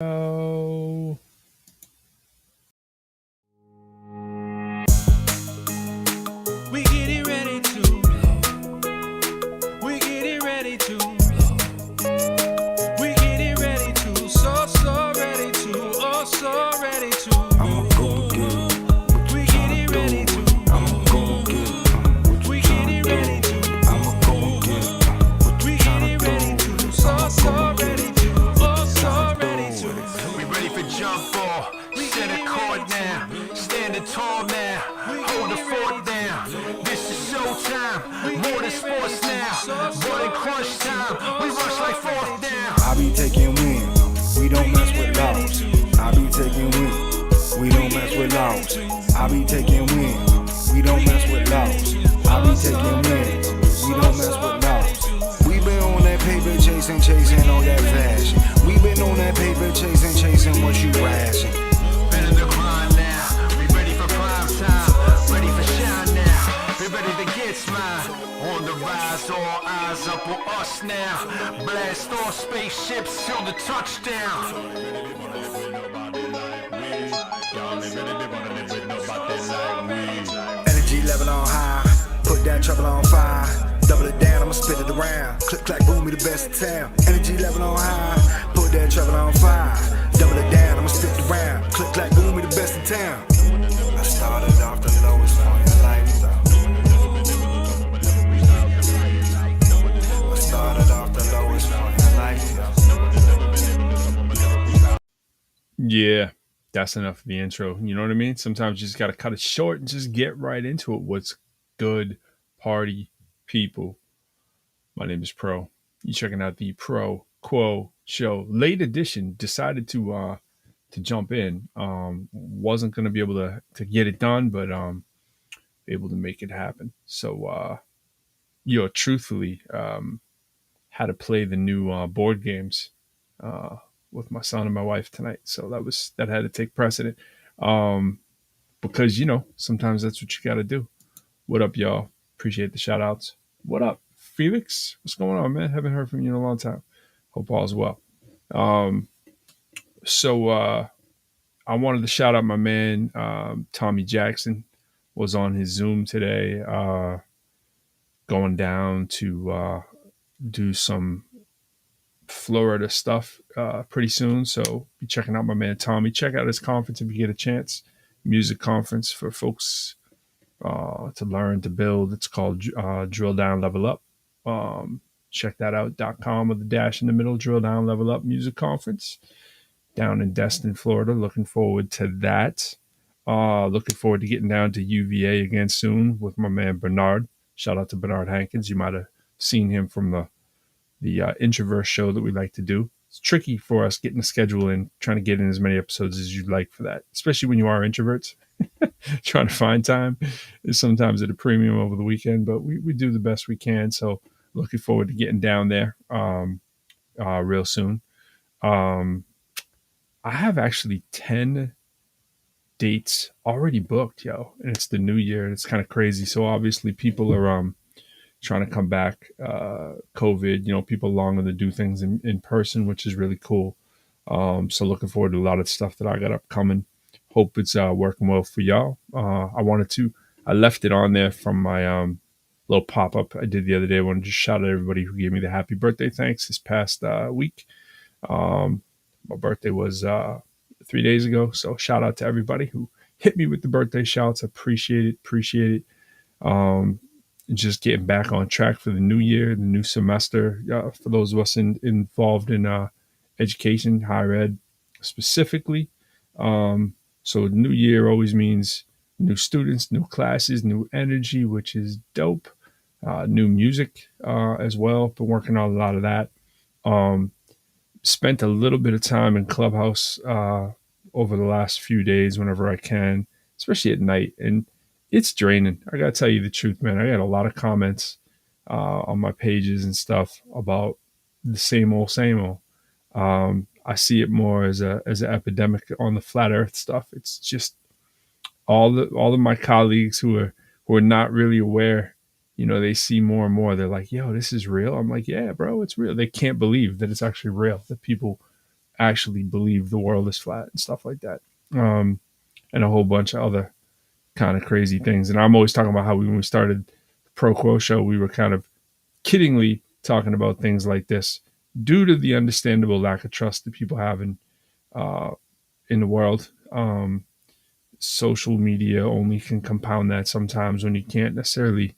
Oh, We getting ready to blow. We getting ready to blow. We getting ready to, so ready to, oh so ready to. I'ma go get what We you getting tryna ready do. to. I'ma go get what you We getting tryna ready do. to. I'ma go get what you We getting ready tryna do. to, so I'ma go ready get to, what oh you so tryna ready do. to. We ready for jump ball, center court now, standing tall now, hold the fort down. This is showtime, more than sports now, running crunch time, we rush like fourth down. I be taking wins, we don't mess with loss. I be taking wins, we don't mess with loss. I be taking wins, we don't mess with loss. I be taking wins, we don't mess with loss. We been on that paper chasing all that fashion. We been on that paper chasing what you ration. Been in the grind now, we ready for prime time, ready for shine now, we ready to get smile. On the rise, all eyes up on us now, blast off spaceships till the touchdown. Energy level on high, put that trouble on fire. Double it down, I'ma spit it around. Click, clack, boom, we the best in town. Energy level on high, put that trouble on fire. Double it down, I'ma spit it around. Click, clack, boom, we the best in town. I started off the lowest point in life, though. I started off the lowest point in life, though. yeah. That's enough for the intro. You know what I mean? Sometimes you just got to cut it short and just get right into it. What's good, party people? My name is Pro. You checking out the ProQuo Show. Late edition. Decided to jump in. Wasn't going to be able to get it done, but able to make it happen. So, truthfully, had to play the new board games uh, with my son and my wife tonight. So that had to take precedent. Um, because sometimes that's what you got to do. What up, y'all? Appreciate the shout outs. What up, Felix? What's going on, man? Haven't heard from you in a long time. Hope all's well. Um, so I wanted to shout out my man Tommy Jackson. Was on his Zoom today, going down to do some Florida stuff pretty soon. So be checking out my man Tommy. Check out his conference if you get a chance. Music conference for folks to learn to build. It's called Drill Down Level Up. Check that out. .com with the dash in the middle. Drill Down Level Up Music Conference down in Destin, Florida. Looking forward to that. Looking forward to getting down to UVA again soon with my man Bernard. Shout out to Bernard Hankins. You might have seen him from the introvert show that we like to do. It's tricky for us getting the schedule in, trying to get in as many episodes as you'd like for that, especially when you are introverts. Trying to find time is sometimes at a premium over the weekend, but we do the best we can. So looking forward to getting down there real soon. I have actually 10 dates already booked, yo, and it's the new year. It's kind of crazy. So obviously people are trying to come back. COVID, people longing to do things in person, which is really cool. So looking forward to a lot of stuff that I got upcoming. Hope it's working well for y'all. I left it on there from my little pop up I did the other day. I wanted to just shout out everybody who gave me the happy birthday thanks this past week. My birthday was 3 days ago, so shout out to everybody who hit me with the birthday shouts. Appreciate it. Just getting back on track for the new year, the new semester. For those of us involved in education, higher ed specifically. So new year always means new students, new classes, new energy, which is dope. New music as well. Been working on a lot of that. Spent a little bit of time in Clubhouse over the last few days whenever I can, especially at night. And it's draining. I got to tell you the truth, man. I got a lot of comments on my pages and stuff about the same old. I see it more as an epidemic on the flat earth stuff. It's just all of my colleagues who are not really aware, they see more and more. They're like, yo, this is real. I'm like, yeah, bro, it's real. They can't believe that it's actually real, that people actually believe the world is flat and stuff like that. Um, and a whole bunch of other kind of crazy things. And I'm always talking about how when we started the ProQuo Show, we were kind of kiddingly talking about things like this due to the understandable lack of trust that people have uh, in the world. Social media only can compound that sometimes when you can't necessarily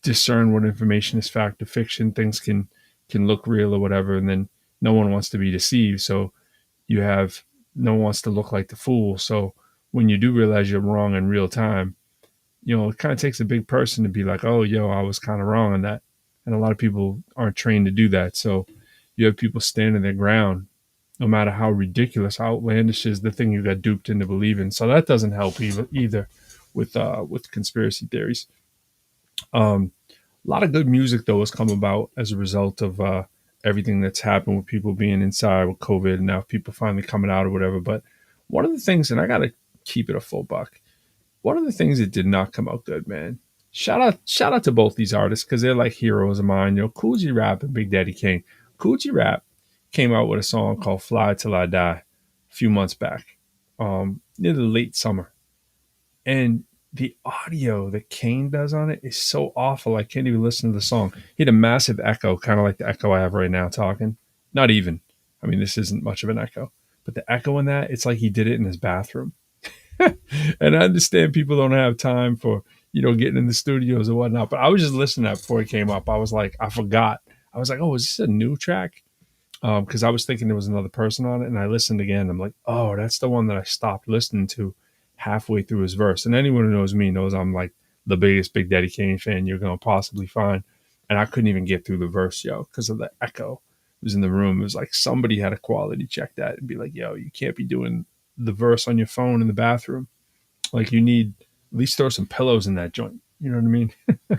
discern what information is fact or fiction. Things can look real or whatever, and then no one wants to be deceived. So you have no one wants to look like the fool. So when you do realize you're wrong in real time, it kind of takes a big person to be like, oh, yo, I was kind of wrong on that. And a lot of people aren't trained to do that. So you have people standing their ground, no matter how ridiculous, how outlandish is the thing you got duped into believing. So that doesn't help either with conspiracy theories. A lot of good music though has come about as a result of everything that's happened with people being inside with COVID, and now people finally coming out or whatever. But one of the things, and I gotta keep it a full buck, one of the things that did not come out good, man. Shout out to both these artists because they're like heroes of mine. Cool G Rap and Big Daddy Kane. Cool G Rap came out with a song called "Fly Till I Die" a few months back, near the late summer, and the audio that Kane does on it is so awful. I can't even listen to the song. He had a massive echo, kind of like the echo I have right now talking. Not even. I mean, this isn't much of an echo, but the echo in that, it's like he did it in his bathroom. And I understand people don't have time for, getting in the studios or whatnot, but I was just listening to that before it came up. I was like, I forgot. I was like, oh, is this a new track? Because I was thinking there was another person on it, and I listened again. I'm like, oh, that's the one that I stopped listening to halfway through his verse. And anyone who knows me knows I'm like the biggest Big Daddy Kane fan you're gonna possibly find. And I couldn't even get through the verse, yo, because of the echo. It was in the room. It was like somebody had to quality check that and be like, yo, you can't be doing the verse on your phone in the bathroom. Like you need at least throw some pillows in that joint. You know what I mean?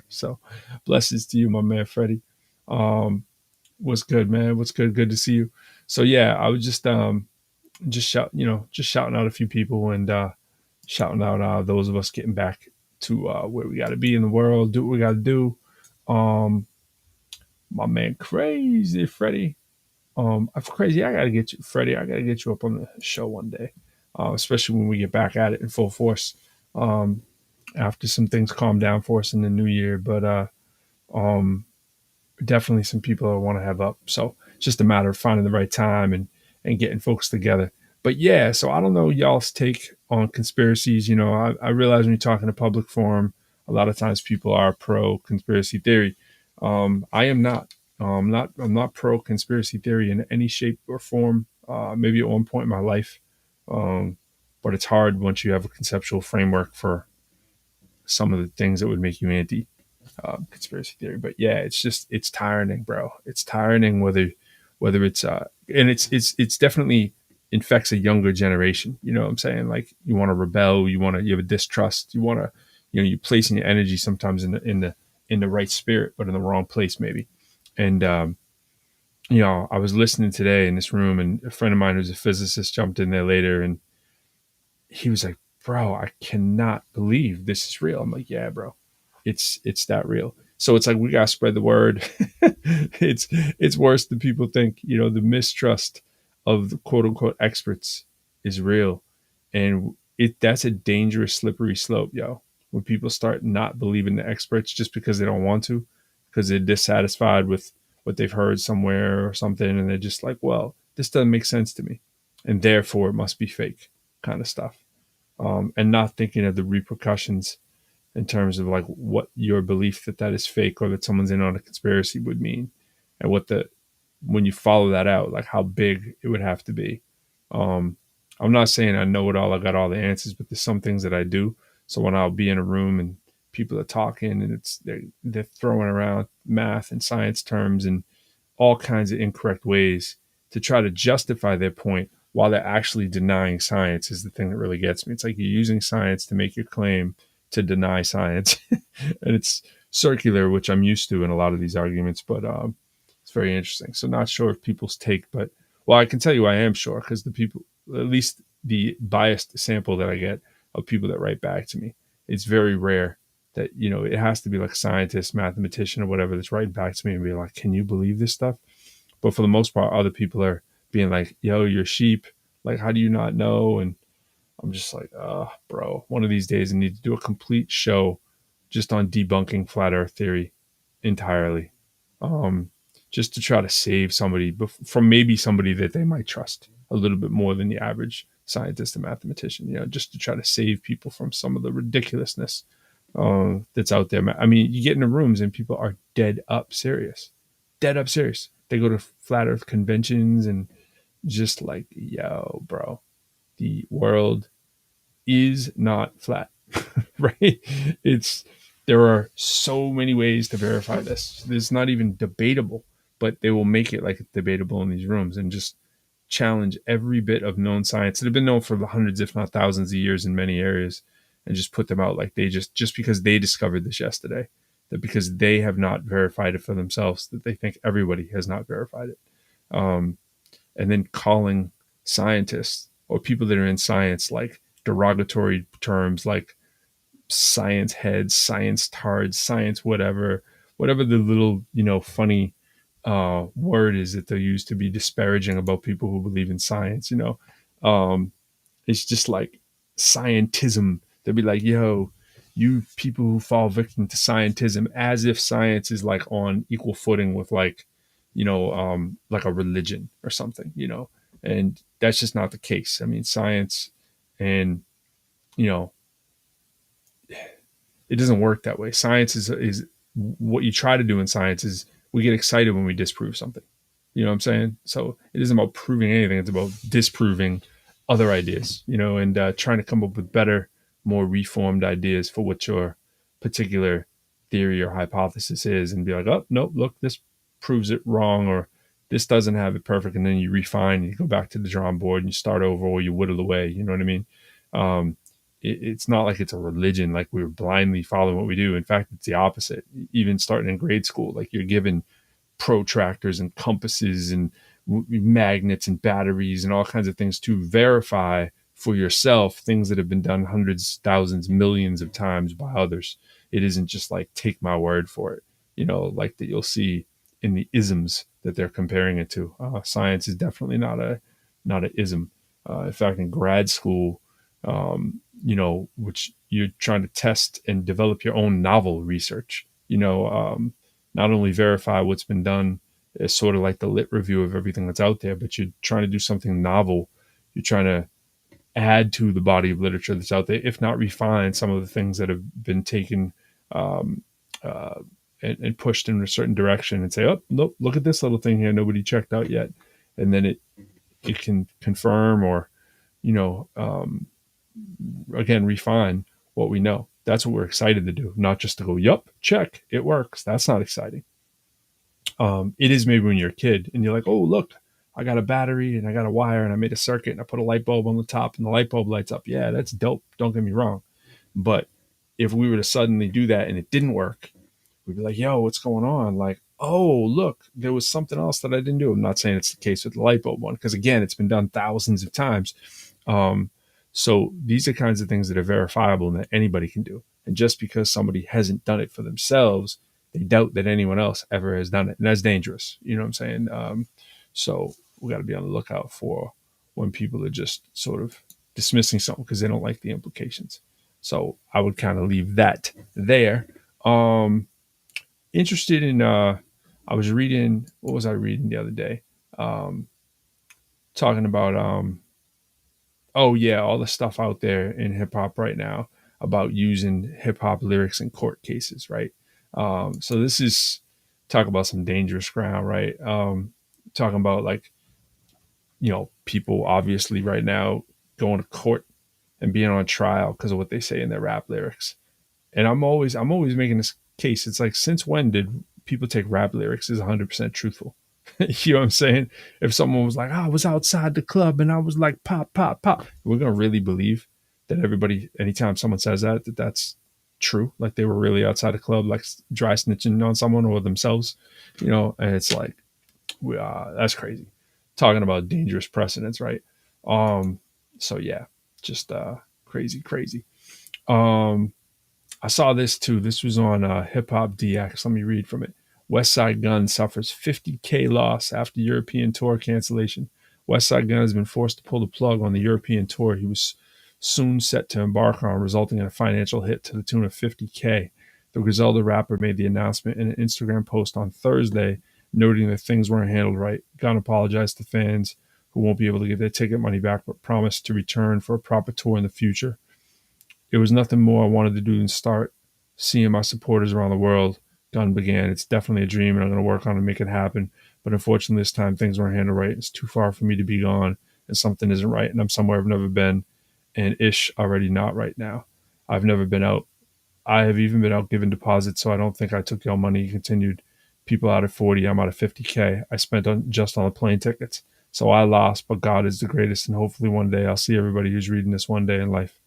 So blessings to you, my man Freddie. Um, what's good, man? What's good? Good to see you. So yeah, I was just shouting out a few people and shouting out those of us getting back to where we got to be in the world, do what we got to do. Um, my man, crazy Freddie. I'm crazy. I gotta get you, Freddie. I gotta get you up on the show one day, especially when we get back at it in full force. Um, After some things calm down for us in the new year, but um, definitely some people I want to have up. So it's just a matter of finding the right time and getting folks together. But yeah, so I don't know y'all's take on conspiracies. I realize when you're talking to public forum, a lot of times people are pro conspiracy theory. I am not. I'm not pro conspiracy theory in any shape or form. Maybe at one point in my life, um, but it's hard once you have a conceptual framework for some of the things that would make you anti conspiracy theory. But yeah, it's tiring, bro. It's tiring whether it's and it's definitely infects a younger generation. You know what I'm saying? Like you want to rebel, you have a distrust, you want to you're placing your energy sometimes in the right spirit, but in the wrong place maybe. And I was listening today in this room, and a friend of mine who's a physicist jumped in there later, and he was like, "Bro, I cannot believe this is real." I'm like, "Yeah, bro, it's that real." So it's like we gotta spread the word. It's worse than people think. The mistrust of the quote unquote experts is real, and that's a dangerous slippery slope, yo. When people start not believing the experts just because they don't want to, because they're dissatisfied with what they've heard somewhere or something, and they're just like, "Well, this doesn't make sense to me, and therefore it must be fake," kind of stuff, and not thinking of the repercussions in terms of like what your belief that is fake or that someone's in on a conspiracy would mean, and when you follow that out, like how big it would have to be. Um, I'm not saying I know it all, I got all the answers, but there's some things that I do. So when I'll be in a room and people are talking and they're throwing around math and science terms and all kinds of incorrect ways to try to justify their point while they're actually denying science is the thing that really gets me. It's like you're using science to make your claim to deny science. And it's circular, which I'm used to in a lot of these arguments, but it's very interesting. So not sure if people's take, but well, I can tell you I am sure because the people, at least the biased sample that I get of people that write back to me, it's very rare that, it has to be like a scientist, mathematician or whatever that's writing back to me and be like, can you believe this stuff? But for the most part, other people are being like, yo, you're sheep. Like, how do you not know? And I'm just like, bro, one of these days I need to do a complete show just on debunking flat earth theory entirely. Um, just to try to save somebody from maybe somebody that they might trust a little bit more than the average scientist and mathematician, just to try to save people from some of the ridiculousness that's out there. I mean, you get into rooms and people are dead up serious, dead up serious. They go to flat earth conventions and just like, yo, bro, the world is not flat, right? It's There are so many ways to verify this. It's not even debatable, but they will make it like it's debatable in these rooms and just challenge every bit of known science that have been known for the hundreds, if not thousands of years in many areas, and just put them out like they just because they discovered this yesterday, that because they have not verified it for themselves, that they think everybody has not verified it. Um, and then calling scientists or people that are in science like derogatory terms like science heads, science tards, science whatever the little funny word is that they use to be disparaging about people who believe in science. Um, it's just like scientism. They'll be like, yo, you people who fall victim to scientism, as if science is like on equal footing with like a religion or something. And that's just not the case. I mean, science and, you know, it doesn't work that way. Science is what you try to do in science is we get excited when we disprove something. You know what I'm saying? So it isn't about proving anything. It's about disproving other ideas, and trying to come up with better, more reformed ideas for what your particular theory or hypothesis is, and be like, oh, no, look, this proves it wrong, or this doesn't have it perfect. And then you refine, and you go back to the drawing board and you start over, or you whittle away. You know what I mean? It's not like it's a religion, like we're blindly following what we do. In fact, it's the opposite. Even starting in grade school, like you're given protractors and compasses and magnets and batteries and all kinds of things to verify for yourself things that have been done hundreds, thousands, millions of times by others. It isn't just like take my word for it, like that you'll see in the isms that they're comparing it to. Science is definitely not a ism. In fact, in grad school, which you're trying to test and develop your own novel research, not only verify what's been done as sort of like the lit review of everything that's out there, but you're trying to do something novel. You're trying to add to the body of literature that's out there, if not refine some of the things that have been taken um, and pushed in a certain direction, and say, oh, look at this little thing here nobody checked out yet. And then it can confirm or, again, refine what we know. That's what we're excited to do, not just to go, yup, check, it works. That's not exciting. It is maybe when you're a kid and you're like, oh, look, I got a battery and I got a wire and I made a circuit and I put a light bulb on the top and the light bulb lights up. Yeah, that's dope. Don't get me wrong. But if we were to suddenly do that and it didn't work, we'd be like, yo, what's going on? Like, oh, look, there was something else that I didn't do. I'm not saying it's the case with the light bulb one, because again, it's been done thousands of times. So these are kinds of things that are verifiable and that anybody can do. And just because somebody hasn't done it for themselves, they doubt that anyone else ever has done it. And that's dangerous. You know what I'm saying? So we got to be on the lookout for when people are just sort of dismissing something because they don't like the implications. So I would kind of leave that there. Interested in, I was reading, what was I reading the other day? Talking about, oh yeah, all the stuff out there in hip hop right now about using hip hop lyrics in court cases, right? So this is talk about some dangerous ground, right? Talking about like, people obviously right now going to court and being on trial because of what they say in their rap lyrics. And I'm always making this case. It's like, since when did people take rap lyrics as 100% truthful? You know what I'm saying? If someone was like, I was outside the club and I was like, pop, pop, pop, we're going to really believe that everybody, anytime someone says that's true, like they were really outside the club, like dry snitching on someone or themselves, and it's like, that's crazy. Talking about dangerous precedents, right? So yeah, just crazy, crazy. I saw this too. This was on Hip Hop DX. Let me read from it. West Side Gun suffers 50K loss after European tour cancellation. West Side Gun has been forced to pull the plug on the European tour he was soon set to embark on, resulting in a financial hit to the tune of 50K. The Griselda rapper made the announcement in an Instagram post on Thursday, noting that things weren't handled right. Gunn apologized to fans who won't be able to get their ticket money back, but promised to return for a proper tour in the future. It was nothing more I wanted to do than start seeing my supporters around the world. Gunn began. It's definitely a dream, and I'm going to work on it and make it happen. But unfortunately, this time things weren't handled right. It's too far for me to be gone, and something isn't right, and I'm somewhere I've never been, and ish already not right now. I've never been out. I have even been out giving deposits, so I don't think I took your money. He continued. People out at 40, I'm out of 50K. I spent on just on the plane tickets. So I lost, but God is the greatest, and hopefully one day I'll see everybody who's reading this one day in life.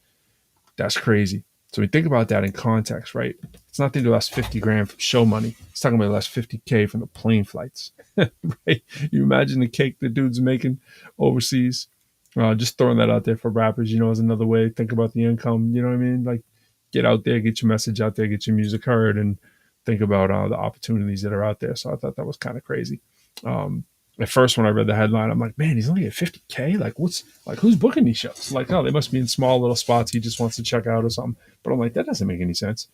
That's crazy. So we think about that in context, right? It's not that he lost 50 grand from show money. It's talking about he lost 50K from the plane flights, right? You imagine the cake the dude's making overseas. Just throwing that out there for rappers, as another way. Think about the income, you know what I mean? Like, get out there, get your message out there, get your music heard, and think about the opportunities that are out there. So I thought that was kind of crazy. At first, when I read the headline, I'm like, man, he's only at 50K. Who's booking these shows? Like, oh, they must be in small little spots he just wants to check out or something. But I'm like, that doesn't make any sense.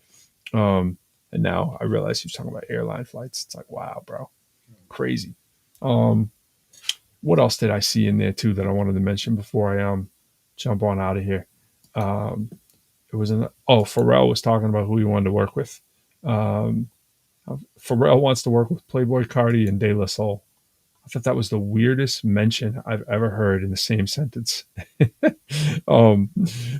And now I realize he was talking about airline flights. It's like, wow, bro, crazy. What else did I see in there too that I wanted to mention before I jump on out of here? It was Pharrell was talking about who he wanted to work with. Pharrell wants to work with Playboy Carti and De La Soul. I thought that was the weirdest mention I've ever heard in the same sentence. The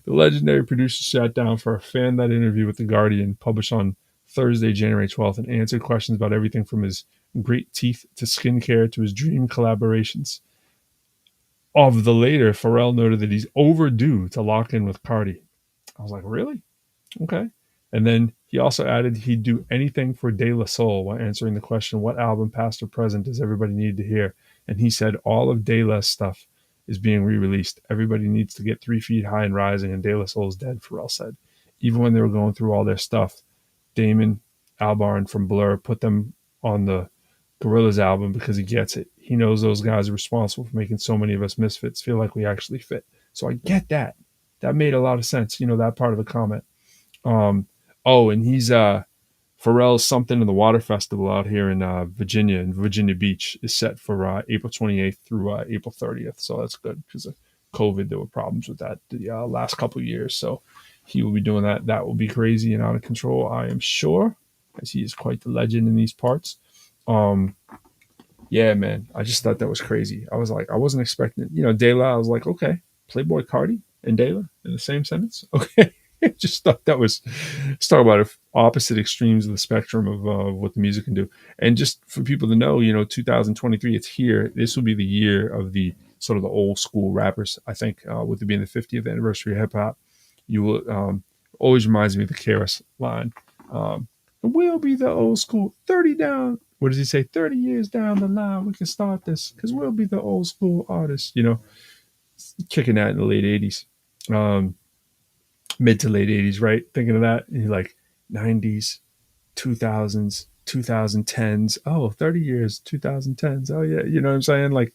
legendary producer sat down for a fan-led interview with The Guardian, published on Thursday, January 12th, and answered questions about everything from his great teeth to skincare to his dream collaborations. Of the later, Pharrell noted that he's overdue to lock in with Carti. I was like, really? Okay. And then he also added he'd do anything for De La Soul while answering the question, what album, past or present, does everybody need to hear? And he said all of De La's stuff is being re-released. Everybody needs to get 3 feet high and rising, and De La Soul's dead, Pharrell said. Even when they were going through all their stuff, Damon Albarn from Blur put them on the Gorillaz album because he gets it. He knows those guys are responsible for making so many of us misfits feel like we actually fit. So I get that. That made a lot of sense, that part of the comment. And he's Pharrell's Something in the Water Festival out here in Virginia Beach is set for April 28th through April 30th. So that's good because of COVID. There were problems with that the last couple of years. So he will be doing that. That will be crazy and out of control, I am sure, as he is quite the legend in these parts. Yeah, man, I just thought that was crazy. I was like, I wasn't expecting, De La. I was like, okay, Playboy Carti and De La in the same sentence. Okay. Just thought that was, let's talk about opposite extremes of the spectrum of what the music can do. And just for people to know, 2023, it's here. This will be the year of the sort of the old school rappers. I think with it being the 50th anniversary of hip hop, you will always reminds me of the KRS line. We'll be the old school 30 down. What does he say? 30 years down the line, we can start this because we'll be the old school artists, kicking that in the late 80s. Mid to late 80s, right? Thinking of that, and you're like 90s, 2000s, 2010s. Oh, 30 years, 2010s. Oh, yeah. You know what I'm saying? Like,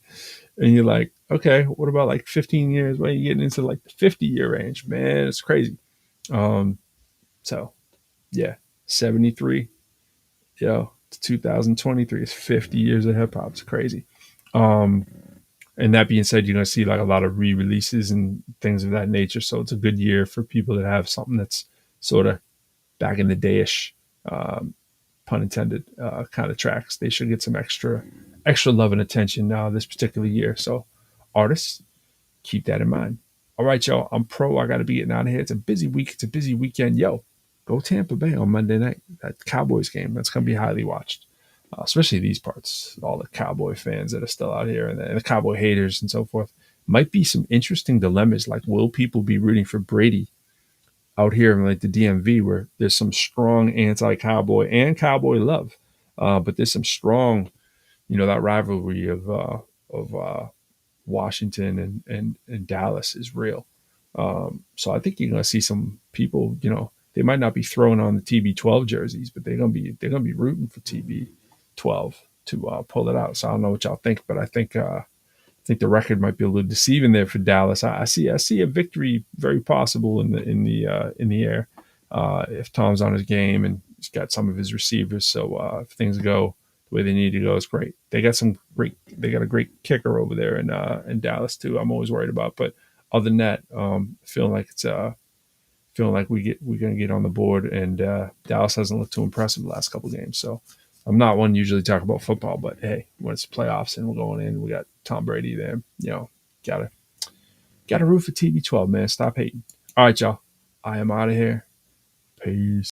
and you're like, okay, what about like 15 years? Well, you're getting into like the 50-year range, man. It's crazy. So, yeah, 73, to 2023 is 50 years of hip hop. It's crazy. And that being said, you're going to see like a lot of re-releases and things of that nature. So it's a good year for people that have something that's sort of back in the day-ish, pun intended, kind of tracks. They should get some extra love and attention this particular year. So artists, keep that in mind. All right, y'all. I'm Pro. I got to be getting out of here. It's a busy week. It's a busy weekend. Yo, go Tampa Bay on Monday night. That Cowboys game. That's going to be highly watched. Especially these parts, all the Cowboy fans that are still out here and the Cowboy haters and so forth. Might be some interesting dilemmas, like will people be rooting for Brady out here in like the DMV, where there's some strong anti-Cowboy and Cowboy love, but there's some strong, that rivalry of Washington and Dallas is real. So I think you're going to see some people, they might not be throwing on the TB12 jerseys, but they're gonna be rooting for TB12 to pull it out. So I don't know what y'all think, but I think think the record might be a little deceiving there for Dallas. I see a victory very possible in the air if Tom's on his game and he's got some of his receivers. So if things go the way they need to go, it's great. They got a great kicker over there in Dallas too. I'm always worried about, but other than that, feeling like we're gonna get on the board, and Dallas hasn't looked too impressive the last couple of games. So I'm not one to usually talk about football, but hey, when it's playoffs and we're going in, we got Tom Brady there. Gotta root for TB12, man. Stop hating. All right, y'all. I am out of here. Peace.